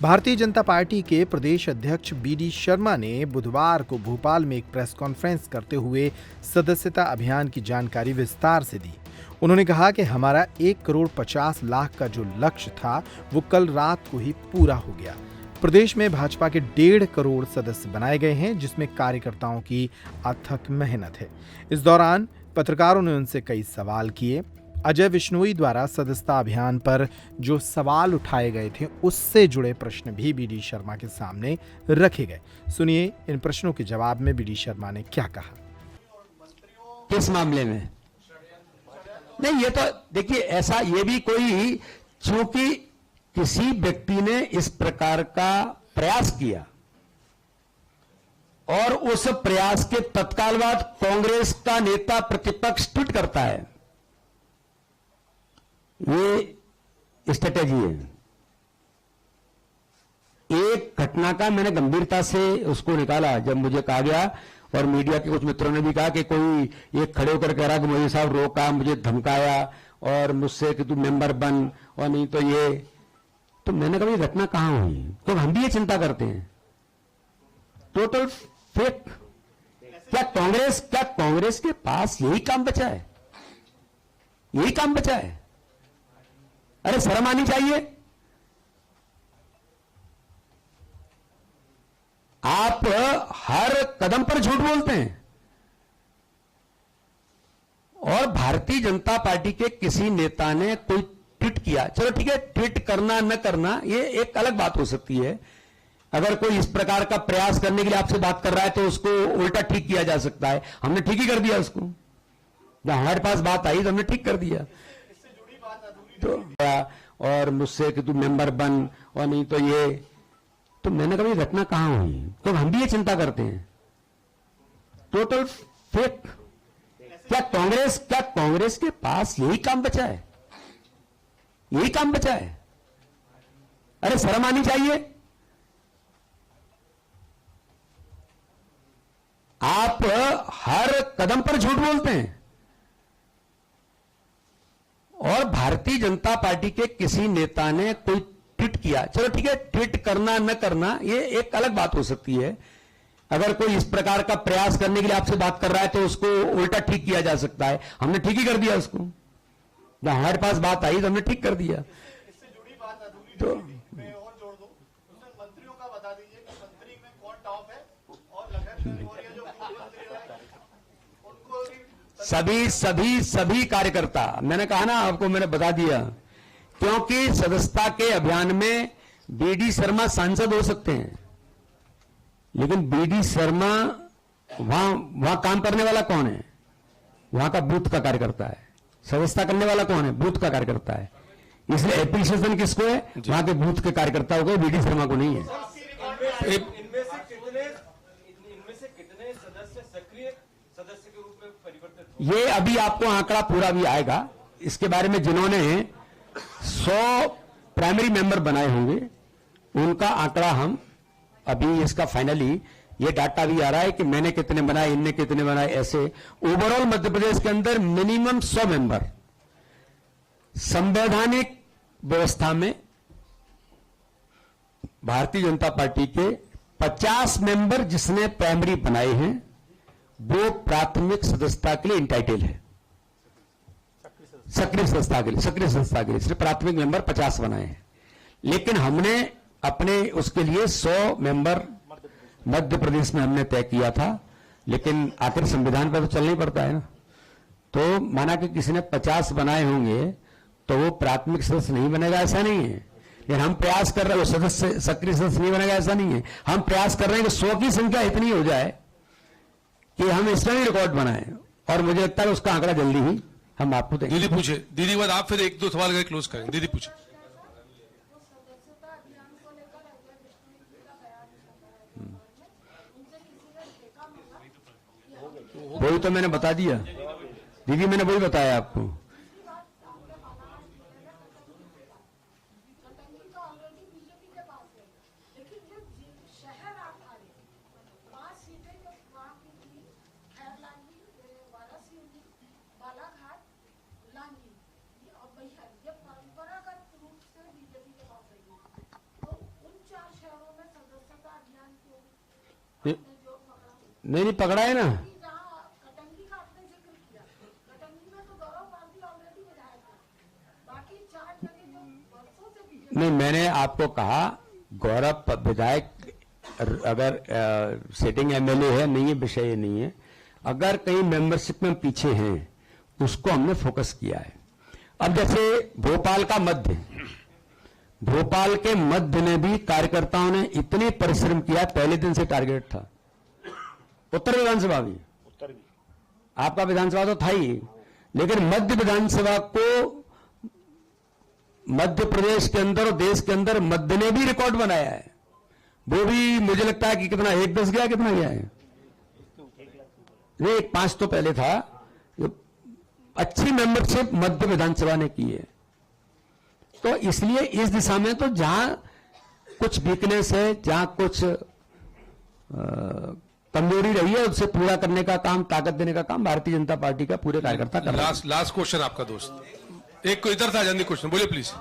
Bharatiya Janata party के प्रदेश अध्यक्ष BD Sharma ने बुधवार को भोपाल में एक प्रेस कॉन्फ्रेंस करते हुए सदस्यता अभियान की जानकारी विस्तार से दी। उन्होंने कहा कि हमारा 1,50,00,000 का जो लक्ष्य था वो कल रात को ही पूरा हो गया। प्रदेश में भाजपा के 1.5 करोड़ सदस्य बनाए गए हैं, जिसमें कार्यकर्ताओं की अथक मेहनत है। इस दौरान पत्रकारों ने उनसे कई सवाल किए। अजय विश्नोई द्वारा सदस्यता अभियान पर जो सवाल उठाए गए थे उससे जुड़े प्रश्न भी बीडी शर्मा के सामने रखे गए। सुनिए इन प्रश्नों के जवाब में बीडी शर्मा ने क्या कहा। किस मामले में? नहीं, ये तो देखिए, ऐसा ये भी कोई, चूंकि किसी व्यक्ति ने इस प्रकार का प्रयास किया और उस प्रयास के तत्काल बाद कांग्रेस का नेता प्रतिपक्ष ट्वीट करता है, ये स्ट्रेटेजी है। एक घटना का मैंने गंभीरता से उसको निकाला जब मुझे कहा गया, और मीडिया के कुछ मित्रों ने भी कहा कि कोई एक खड़े होकर कह रहा कि मोदी साहब रोका, मुझे धमकाया और मुझसे कि तू मेंबर बन और नहीं तो ये। तो मैंने कहा ये घटना कहां हुई? तो हम भी ये चिंता करते हैं। Total fake. क्या कांग्रेस के पास यही काम बचा है? यही काम बचा है? अरे शर्म आनी चाहिए। आप हर कदम पर झूठ बोलते हैं और भारतीय जनता पार्टी के किसी नेता ने कोई ट्वीट किया, चलो ठीक है, ट्वीट करना न करना ये एक अलग बात हो सकती है। अगर कोई इस प्रकार का प्रयास करने के लिए आपसे बात कर रहा है तो उसको उल्टा ठीक किया जा सकता है। हमने ठीक ही कर दिया उसको, जब हमारे पास बात आई तो हमने ठीक कर दिया। तो और मुझसे कि तू मेंबर बन और नहीं तो ये। तो मैंने कहा ये घटना कहां हुई? तो हम भी ये चिंता करते हैं। Total fake. क्या कांग्रेस के पास यही काम बचा है? यही काम बचा है? अरे शर्म आनी चाहिए। आप हर कदम पर झूठ बोलते हैं और भारतीय जनता पार्टी के किसी नेता ने कोई ट्वीट किया, चलो ठीक है, ट्वीट करना न करना ये एक अलग बात हो सकती है। अगर कोई इस प्रकार का प्रयास करने के लिए आपसे बात कर रहा है तो उसको उल्टा ठीक किया जा सकता है। हमने ठीक ही कर दिया उसको, जब हमारे पास बात आई तो हमने ठीक कर दिया। इससे जुड़ी बात अधूरी तो मैं और जोड़ दूं, उसमें मंत्रियों का बता दीजिए कि मंत्री में कौन टॉप है और लखन और ये जो मुख्यमंत्री है उनको सभी कार्यकर्ता, मैंने कहा ना आपको, मैंने बता दिया, क्योंकि सदस्यता के अभियान में बीडी शर्मा सांसद हो सकते हैं, लेकिन बीडी शर्मा वहां काम करने वाला कौन है? वहां का बूथ का कार्यकर्ता है। सदस्यता करने वाला कौन है? बूथ का कार्यकर्ता है। इसलिए एप्रिसिएशन किसको है? वहां के बूथ के कार्यकर्ताओं को, बीडी शर्मा को नहीं है। इनमें से कितने सदस्य सक्रिय सदस्य के रूप में परिवर्तित हो? ये अभी आपको आंकड़ा पूरा भी आएगा इसके बारे में। जिन्होंने 100 प्राइमरी मेंबर बनाए होंगे उनका आंकड़ा हम अभी, इसका फाइनली ये डाटा भी आ रहा है कि मैंने कितने बनाए, इनने कितने बनाए, ऐसे ओवरऑल मध्य प्रदेश के अंदर मिनिमम 100 मेंबर संवैधानिक व्यवस्था में भारतीय जनता पार्टी के 50 मेंबर जिसने प्राइमरी बनाए हैं वो प्राथमिक सदस्यता के लिए इंटाइटल है। सक्रिय सदस्यता के लिए सिर्फ प्राथमिक मेंबर 50 बनाए हैं, लेकिन हमने अपने उसके लिए 100 मेंबर मध्य प्रदेश में हमने तय किया था, लेकिन आखिर संविधान पर तो चलना ही पड़ता है ना। तो माना कि किसी ने 50 बनाए होंगे तो वो प्राथमिक सदस्य नहीं बनेगा, ऐसा नहीं है। लेकिन हम प्रयास कर रहे हैं, वो सदस्य सक्रिय सदस्य नहीं बनेगा, ऐसा नहीं है। हम प्रयास कर रहे हैं कि 100 की संख्या इतनी हो जाए कि हम इसका भी रिकॉर्ड बनाएं, और मुझे लगता है उसका आंकड़ा जल्दी ही हम आपको देंगे। दीदी पूछे, दीदी बाद आप फिर 1-2 सवाल करके क्लोज करें। दीदी पूछे। वही तो मैंने बता दिया दीदी, मैंने वही बताया आपको। परंपरागत रूप से बीजेपी के पास रही है, तो उन नहीं पकड़ा है ना। कटंगी का आपने जिक्र किया, कटंगी में तो गौरव गांधी ऑलरेडी विधायक है, बाकी 4 जगह जो वर्षों से बीजेपी। नहीं, मैंने आपको कहा गौरव विधायक अगर सिटिंग एमएलए है, नहीं है, विषय ये नहीं है। अगर कहीं मेंबरशिप में पीछे हैं उसको हमने फोकस किया है। अब जैसे भोपाल का मध्य, भोपाल के मध्य में भी कार्यकर्ताओं ने इतने परिश्रम किया, पहले दिन से टारगेट था। उत्तर विधानसभा भी, आपका विधानसभा तो था ही, लेकिन मध्य विधानसभा को मध्य प्रदेश के अंदर और देश के अंदर मध्य ने भी रिकॉर्ड बनाया है। वो भी मुझे लगता है कि कितना 1-10 गया, कितना गया है, नहीं 1-5 तो पहले था। अच्छी मेंबरशिप मध्य विधानसभा ने की है। तो इसलिए इस दिशा में तो जहां कुछ वीकनेस है, जहां कुछ कमजोरी रही है, उससे पूरा करने का काम, ताकत देने का काम भारतीय जनता पार्टी का पूरे कार्यकर्ता कर रहे हैं। लास्ट क्वेश्चन आपका दोस्त, एक को इधर था जानने क्वेश्चन, बोलिए प्लीज।